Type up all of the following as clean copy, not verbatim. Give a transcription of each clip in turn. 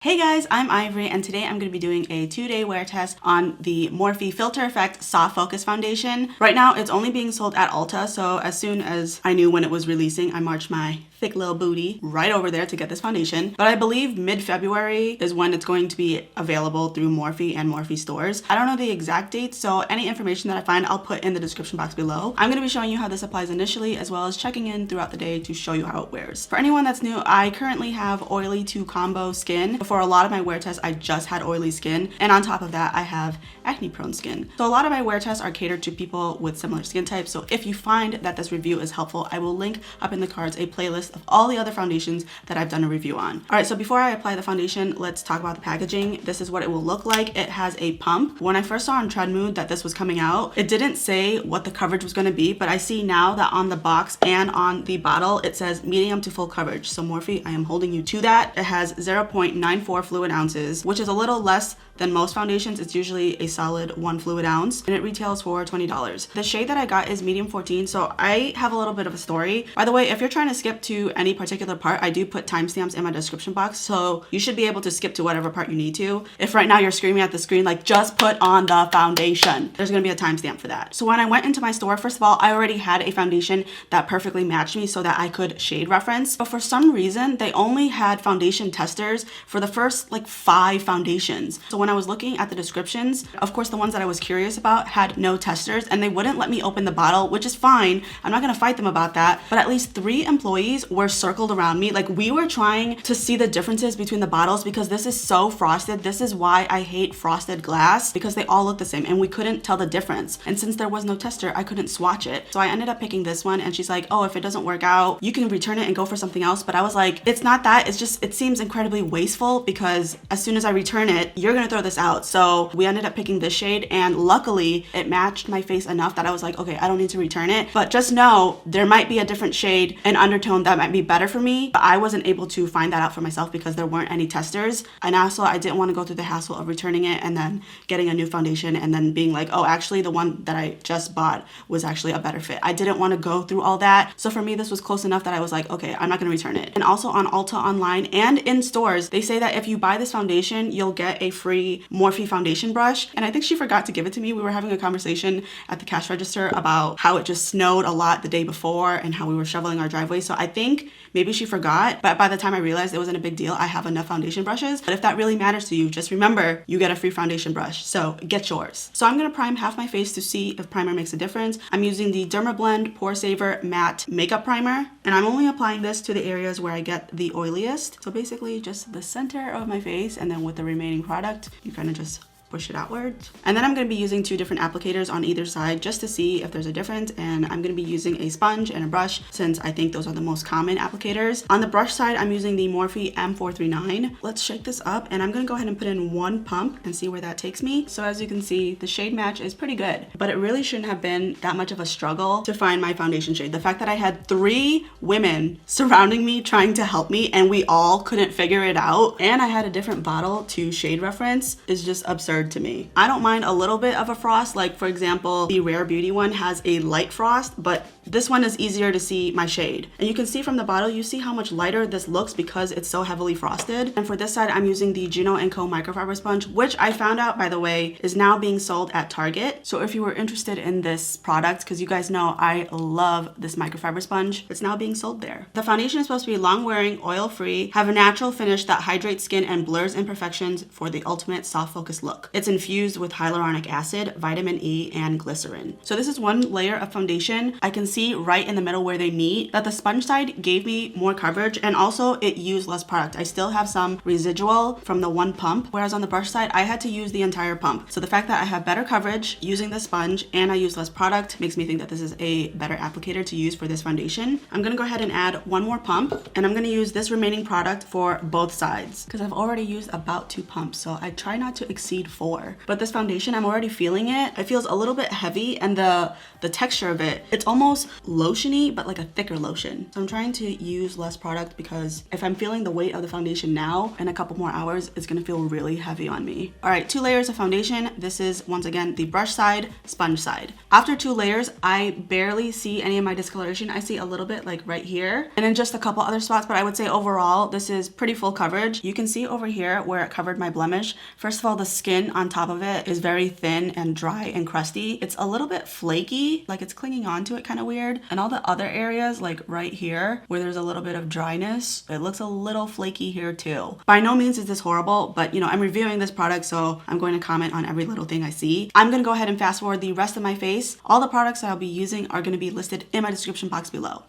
Hey guys, I'm Ivory and today I'm going to be doing a 2-day wear test on the Morphe Filter Effect Soft Focus Foundation. Right now it's only being sold at Ulta, so as soon as I knew when it was releasing, I marched my thick little booty right over there to get this foundation. But I believe mid-February is when it's going to be available through Morphe and Morphe stores. I don't know the exact date, so any information that I find I'll put in the description box below. I'm going to be showing you how this applies initially as well as checking in throughout the day to show you how it wears. For anyone that's new, I currently have oily to combo skin. For a lot of my wear tests, I just had oily skin, and on top of that, I have acne prone skin. So a lot of my wear tests are catered to people with similar skin types. So if you find that this review is helpful, I will link up in the cards a playlist of all the other foundations that I've done a review on. All right, so before I apply the foundation, let's talk about the packaging. This is what it will look like. It has a pump. When I first saw on Trendmood that this was coming out, it didn't say what the coverage was going to be, but I see now that on the box and on the bottle, it says medium to full coverage. So Morphe, I am holding you to that. It has 0.94 fluid ounces, which is a little less than most foundations. It's usually a solid 1 fluid ounce, and it retails for $20. The shade that I got is medium 14, so I have a little bit of a story. By the way, if you're trying to skip to any particular part, I do put timestamps in my description box, so you should be able to skip to whatever part you need to. If right now you're screaming at the screen like, just put on the foundation, there's gonna be a timestamp for that. So when I went into my store, first of all, I already had a foundation that perfectly matched me so that I could shade reference, but for some reason, they only had foundation testers for the first like 5 foundations. So when I was looking at the descriptions, of course, the ones that I was curious about had no testers, and they wouldn't let me open the bottle, which is fine. I'm not gonna fight them about that, but at least 3 employees were circled around me. Like, we were trying to see the differences between the bottles because this is so frosted. This is why I hate frosted glass, because they all look the same and we couldn't tell the difference. And since there was no tester, I couldn't swatch it. So I ended up picking this one, and she's like, oh, if it doesn't work out, you can return it and go for something else. But I was like, it's not that, it's just, it seems incredibly wasteful because as soon as I return it, you're gonna throw this out. So we ended up picking this shade, and luckily it matched my face enough that I was like, okay, I don't need to return it. But just know there might be a different shade and undertone that might be better for me, but I wasn't able to find that out for myself because there weren't any testers. And also I didn't want to go through the hassle of returning it and then getting a new foundation and then being like, oh, actually the one that I just bought was actually a better fit. I didn't want to go through all that. So for me, this was close enough that I was like, okay, I'm not going to return it. And also on Ulta online and in stores, they say that if you buy this foundation, you'll get a free Morphe foundation brush. And I think she forgot to give it to me. We were having a conversation at the cash register about how it just snowed a lot the day before and how we were shoveling our driveway. So I think maybe she forgot, but by the time I realized it wasn't a big deal, I have enough foundation brushes. But if that really matters to you, just remember you get a free foundation brush. So get yours. So I'm gonna prime half my face to see if primer makes a difference. I'm using the Dermablend Poresaver Matte Makeup Primer, and I'm only applying this to the areas where I get the oiliest. So basically just the center of my face, and then with the remaining product, you kind of just push it outward. And then I'm going to be using 2 different applicators on either side just to see if there's a difference. And I'm going to be using a sponge and a brush since I think those are the most common applicators. On the brush side, I'm using the Morphe M439. Let's shake this up, and I'm going to go ahead and put in 1 pump and see where that takes me. So as you can see, the shade match is pretty good, but it really shouldn't have been that much of a struggle to find my foundation shade. The fact that I had 3 women surrounding me trying to help me and we all couldn't figure it out, and I had a different bottle to shade reference, is just absurd to me. I don't mind a little bit of a frost, like for example, the Rare Beauty one has a light frost, but this one is easier to see my shade. And you can see from the bottle, you see how much lighter this looks because it's so heavily frosted. And for this side, I'm using the Juno & Co microfiber sponge, which I found out, by the way, is now being sold at Target. So if you were interested in this product, because you guys know I love this microfiber sponge, it's now being sold there. The foundation is supposed to be long wearing, oil free, have a natural finish that hydrates skin and blurs imperfections for the ultimate soft focus look. It's infused with hyaluronic acid, vitamin E, and glycerin. So this is 1 layer of foundation. I can see right in the middle where they meet that the sponge side gave me more coverage, and also it used less product. I still have some residual from the 1 pump, whereas on the brush side, I had to use the entire pump. So the fact that I have better coverage using the sponge and I use less product makes me think that this is a better applicator to use for this foundation. I'm gonna go ahead and add 1 more pump, and I'm gonna use this remaining product for both sides because I've already used about 2 pumps. So I try not to exceed before. But this foundation, I'm already feeling it. It feels a little bit heavy, and the texture of it, it's almost lotiony, but like a thicker lotion. So I'm trying to use less product because if I'm feeling the weight of the foundation now, in a couple more hours, it's gonna feel really heavy on me. All right, 2 layers of foundation. This is, once again, the brush side, sponge side. After 2 layers, I barely see any of my discoloration. I see a little bit like right here, and then just a couple other spots, but I would say overall, this is pretty full coverage. You can see over here where it covered my blemish. First of all, the skin on top of it is very thin and dry and crusty. It's a little bit flaky, like it's clinging onto it kind of weird. And all the other areas, like right here, where there's a little bit of dryness, it looks a little flaky here too. By no means is this horrible, but you know, I'm reviewing this product, so I'm going to comment on every little thing I see. I'm gonna go ahead and fast forward the rest of my face. All the products that I'll be using are gonna be listed in my description box below.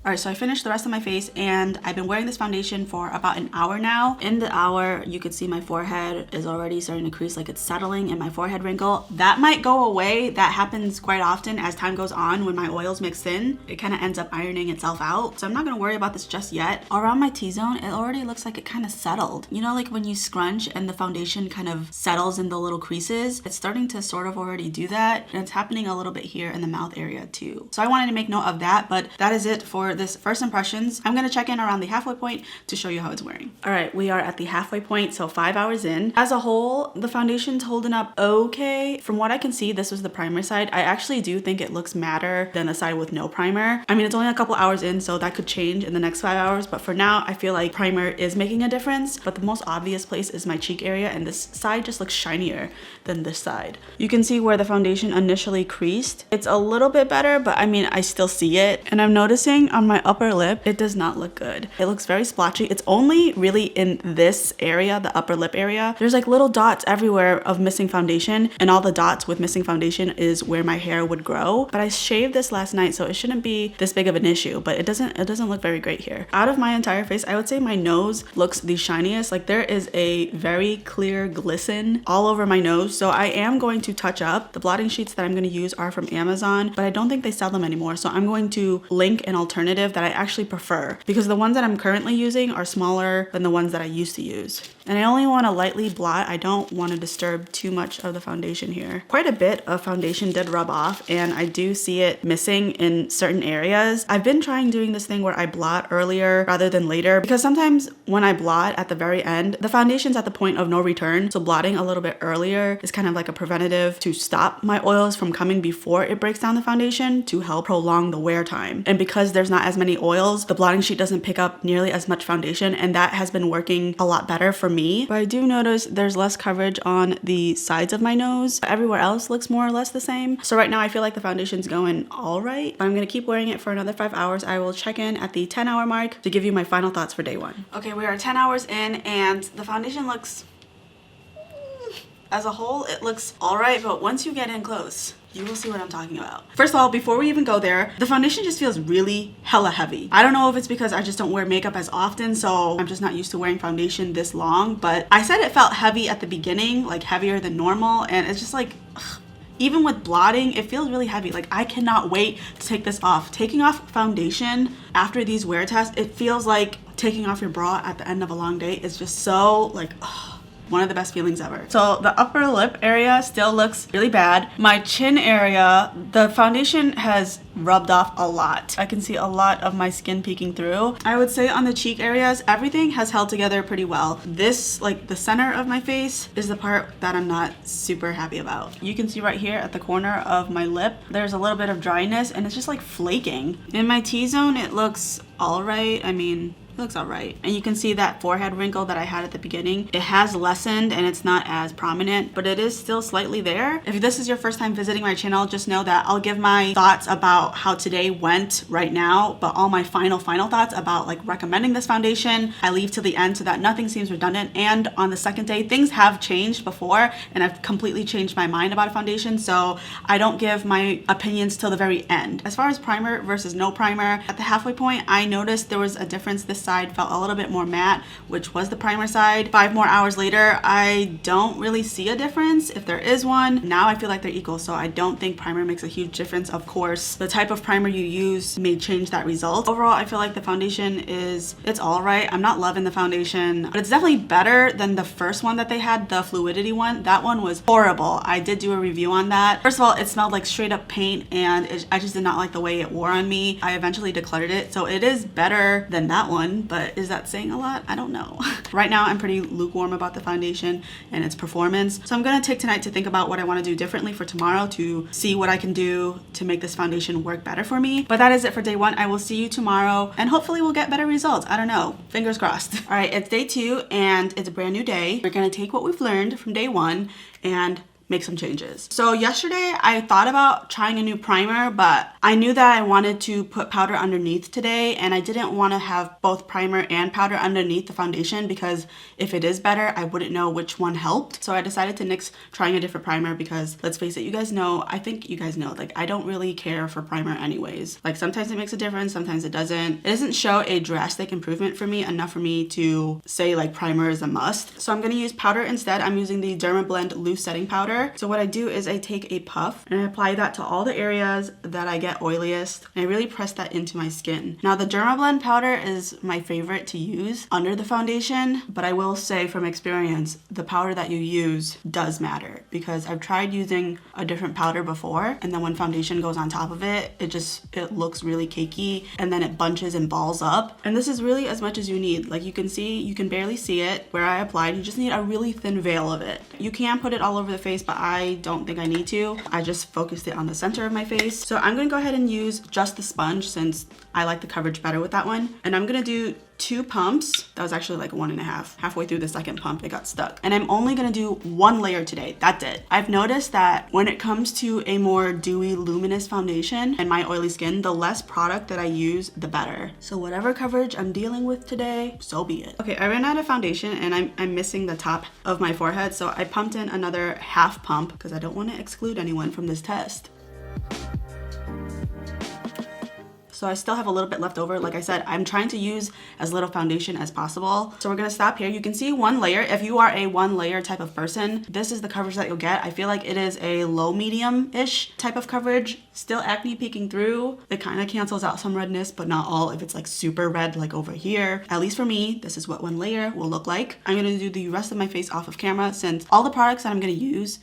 All right, so I finished the rest of my face, and I've been wearing this foundation for about an hour now. In the hour, you could see my forehead is already starting to crease, like it's settling in my forehead wrinkle. That might go away. That happens quite often as time goes on when my oils mix in. It kind of ends up ironing itself out. So I'm not gonna worry about this just yet. Around my T-zone, it already looks like it kind of settled. You know, like when you scrunch and the foundation kind of settles in the little creases, it's starting to sort of already do that. And it's happening a little bit here in the mouth area too. So I wanted to make note of that, but that is it for this first impressions. I'm gonna check in around the halfway point to show you how it's wearing. All right, we are at the halfway point, so 5 hours in. As a whole, the foundation's holding up okay. From what I can see, this was the primer side. I actually do think it looks matter than the side with no primer. I mean, it's only a couple hours in, so that could change in the next 5 hours, but for now, I feel like primer is making a difference, but the most obvious place is my cheek area, and this side just looks shinier than this side. You can see where the foundation initially creased. It's a little bit better, but I mean, I still see it. And I'm noticing on my upper lip, it does not look good. It looks very splotchy. It's only really in this area, the upper lip area. There's like little dots everywhere of missing foundation, and all the dots with missing foundation is where my hair would grow. But I shaved this last night, so it shouldn't be this big of an issue, but it doesn't look very great here. Out of my entire face, I would say my nose looks the shiniest. Like there is a very clear glisten all over my nose. So I am going to touch up. The blotting sheets that I'm going to use are from Amazon, but I don't think they sell them anymore. So I'm going to link an alternative that I actually prefer, because the ones that I'm currently using are smaller than the ones that I used to use. And I only want to lightly blot. I don't want to disturb too much of the foundation here. Quite a bit of foundation did rub off, and I do see it missing in certain areas. I've been trying doing this thing where I blot earlier rather than later, because sometimes when I blot at the very end, the foundation's at the point of no return. So blotting a little bit earlier is kind of like a preventative to stop my oils from coming before it breaks down the foundation, to help prolong the wear time. And because there's not as many oils, the blotting sheet doesn't pick up nearly as much foundation, and that has been working a lot better for me. But I do notice there's less coverage on the sides of my nose. Everywhere else looks more or less the same. So right now I feel like the foundation's going all right, but I'm gonna keep wearing it for another 5 hours. I will check in at the 10-hour mark to give you my final thoughts for day 1. Okay, we are 10 hours in, and the foundation looks, as a whole, it looks all right, but once you get in close, you will see what I'm talking about. First of all, before we even go there, the foundation just feels really hella heavy. I don't know if it's because I just don't wear makeup as often, so I'm just not used to wearing foundation this long, but I said it felt heavy at the beginning, like heavier than normal, and it's just like, ugh. Even with blotting, it feels really heavy. Like I cannot wait to take this off. Taking off foundation after these wear tests, it feels like taking off your bra at the end of a long day. It's just so like, ugh. One of the best feelings ever. So the upper lip area still looks really bad. My chin area, the foundation has rubbed off a lot. I can see a lot of my skin peeking through. I would say on the cheek areas, everything has held together pretty well. This, like the center of my face, is the part that I'm not super happy about. You can see right here at the corner of my lip, there's a little bit of dryness, and it's just like flaking. In my T-zone, it looks all right. I mean, It looks all right. And you can see that forehead wrinkle that I had at the beginning. It has lessened and it's not as prominent, but it is still slightly there. If this is your first time visiting my channel, just know that I'll give my thoughts about how today went right now, but all my final thoughts about like recommending this foundation, I leave to the end so that nothing seems redundant. And on the second day, things have changed before and I've completely changed my mind about a foundation, so I don't give my opinions till the very end. As far as primer versus no primer, at the halfway point, I noticed there was a difference. This side felt a little bit more matte, which was the primer side. 5 more hours later, I don't really see a difference. If there is one, now I feel like they're equal, so I don't think primer makes a huge difference. Of course, the type of primer you use may change that result. Overall, I feel like the foundation it's all right. I'm not loving the foundation, but it's definitely better than the first one that they had, the fluidity one. That one was horrible. I did do a review on that. First of all, it smelled like straight up paint and I just did not like the way it wore on me. I eventually decluttered it, so it is better than that one, but is that saying a lot? I don't know. Right now, I'm pretty lukewarm about the foundation and its performance, so I'm gonna take tonight to think about what I want to do differently for tomorrow to see what I can do to make this foundation work better for me. But that is it for day 1. I will see you tomorrow and hopefully we'll get better results. I don't know. Fingers crossed. All right, it's day 2 and it's a brand new day. We're gonna take what we've learned from day 1 and make some changes. So yesterday I thought about trying a new primer, but I knew that I wanted to put powder underneath today and I didn't want to have both primer and powder underneath the foundation because if it is better, I wouldn't know which one helped. So I decided to nix trying a different primer because let's face it, you guys know, I think you guys know, like I don't really care for primer anyways. Like sometimes it makes a difference, sometimes it doesn't. It doesn't show a drastic improvement for me, enough for me to say like primer is a must. So I'm gonna use powder instead. I'm using the Dermablend loose setting powder. So what I do is I take a puff and I apply that to all the areas that I get oiliest and I really press that into my skin. Now the Dermablend powder is my favorite to use under the foundation, but I will say from experience, the powder that you use does matter because I've tried using a different powder before and then when foundation goes on top of it, it looks really cakey and then it bunches and balls up. And this is really as much as you need. Like you can see, you can barely see it where I applied. You just need a really thin veil of it. You can put it all over the face, but I don't think I need to. I just focused it on the center of my face. So I'm gonna go ahead and use just the sponge since I like the coverage better with that one. And I'm gonna do 2 pumps. That was actually like 1.5. Halfway through the second pump, it got stuck. And I'm only gonna do 1 layer today. That's it. I've noticed that when it comes to a more dewy, luminous foundation and my oily skin, the less product that I use, the better. So whatever coverage I'm dealing with today, so be it. Okay, I ran out of foundation and I'm missing the top of my forehead. So I pumped in another half pump because I don't want to exclude anyone from this test. So I still have a little bit left over. Like I said, I'm trying to use as little foundation as possible. So we're gonna stop here. You can see 1 layer. If you are a 1 layer type of person, this is the coverage that you'll get. I feel like it is a low medium-ish type of coverage. Still acne peeking through. It kind of cancels out some redness, but not all if it's like super red like over here. At least for me, this is what 1 layer will look like. I'm gonna do the rest of my face off of camera since all the products that I'm gonna use,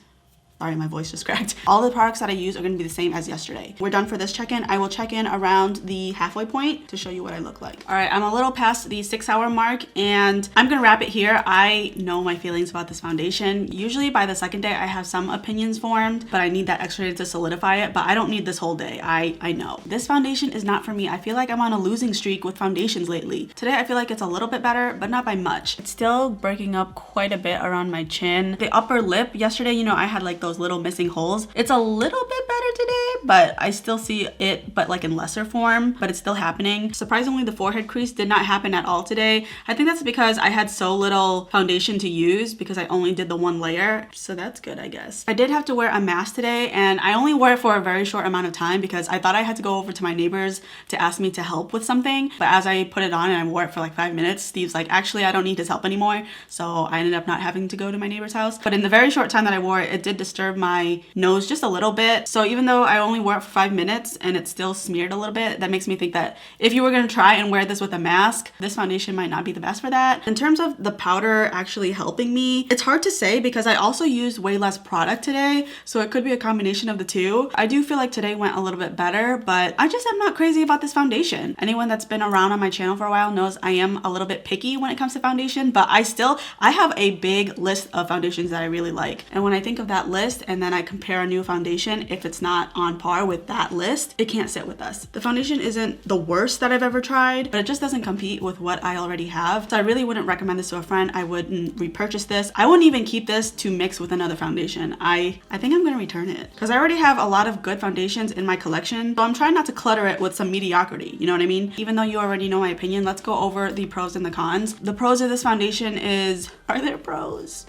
sorry, my voice just cracked. All the products that I use are gonna be the same as yesterday. We're done for this check-in. I will check in around the halfway point to show you what I look like. All right, I'm a little past the 6-hour mark and I'm gonna wrap it here. I know my feelings about this foundation. Usually by the second day, I have some opinions formed, but I need that extra day to solidify it, but I don't need this whole day. I know. This foundation is not for me. I feel like I'm on a losing streak with foundations lately. Today, I feel like it's a little bit better, but not by much. It's still breaking up quite a bit around my chin. The upper lip, yesterday, you know, I had like those little missing holes. It's a little bit better today, but I still see it, but like in lesser form, but it's still happening. Surprisingly, the forehead crease did not happen at all today. I think that's because I had so little foundation to use because I only did the 1 layer. So that's good, I guess. I did have to wear a mask today and I only wore it for a very short amount of time because I thought I had to go over to my neighbors to ask me to help with something. But as I put it on and I wore it for like 5 minutes, Steve's like, actually, I don't need his help anymore. So I ended up not having to go to my neighbor's house. But in the very short time that I wore it, it did disturb my nose just a little bit. So even though I only wore it for 5 minutes and it still smeared a little bit, that makes me think that if you were going to try and wear this with a mask, this foundation might not be the best for that. In terms of the powder actually helping me, it's hard to say because I also used way less product today. So it could be a combination of the two. I do feel like today went a little bit better, but I just am not crazy about this foundation. Anyone that's been around on my channel for a while knows I am a little bit picky when it comes to foundation, but I have a big list of foundations that I really like. And when I think of that list and then I compare a new foundation, if it's not on on par with that list, it can't sit with us. The foundation isn't the worst that I've ever tried, but it just doesn't compete with what I already have. So I really wouldn't recommend this to a friend. I wouldn't repurchase this. I wouldn't even keep this to mix with another foundation. I think I'm gonna return it because I already have a lot of good foundations in my collection. So I'm trying not to clutter it with some mediocrity, you know what I mean? Even though you already know my opinion, let's go over the pros and the cons. The pros of this foundation is, are there pros?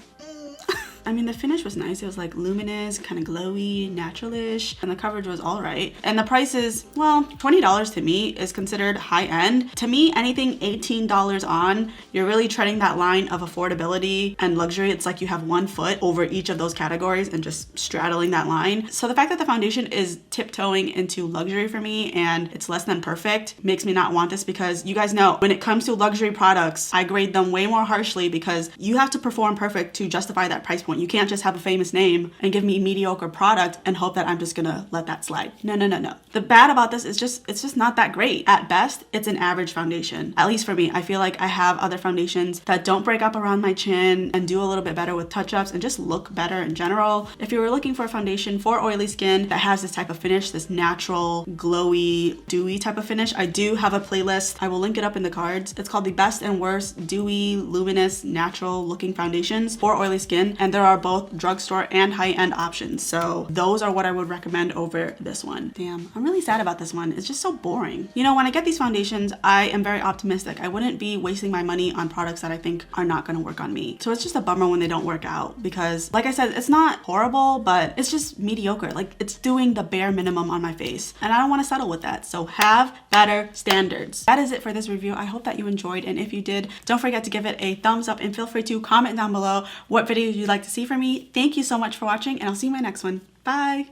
I mean, the finish was nice. It was like luminous, kind of glowy, naturalish, and the coverage was all right. And the price is, well, $20 to me is considered high end. To me, anything $18 on, you're really treading that line of affordability and luxury. It's like you have one foot over each of those categories and just straddling that line. So the fact that the foundation is tiptoeing into luxury for me and it's less than perfect makes me not want this, because you guys know when it comes to luxury products, I grade them way more harshly because you have to perform perfect to justify that price point. You can't just have a famous name and give me mediocre product and hope that I'm just gonna let that slide. No, no, no, no. The bad about this is it's just not that great. At best, it's an average foundation. At least for me, I feel like I have other foundations that don't break up around my chin and do a little bit better with touch-ups and just look better in general. If you were looking for a foundation for oily skin that has this type of finish, this natural, glowy, dewy type of finish, I do have a playlist. I will link it up in the cards. It's called the best and worst dewy, luminous, natural looking foundations for oily skin. And there are both drugstore and high-end options. So those are what I would recommend over this one. Damn, I'm really sad about this one. It's just so boring. You know, when I get these foundations, I am very optimistic. I wouldn't be wasting my money on products that I think are not gonna work on me. So it's just a bummer when they don't work out because, like I said, it's not horrible, but it's just mediocre. Like, it's doing the bare minimum on my face. And I don't wanna settle with that. So have better standards. That is it for this review. I hope that you enjoyed. And if you did, don't forget to give it a thumbs up and feel free to comment down below what videos you'd like to see from me. Thank you so much for watching, and I'll see you in my next one. Bye!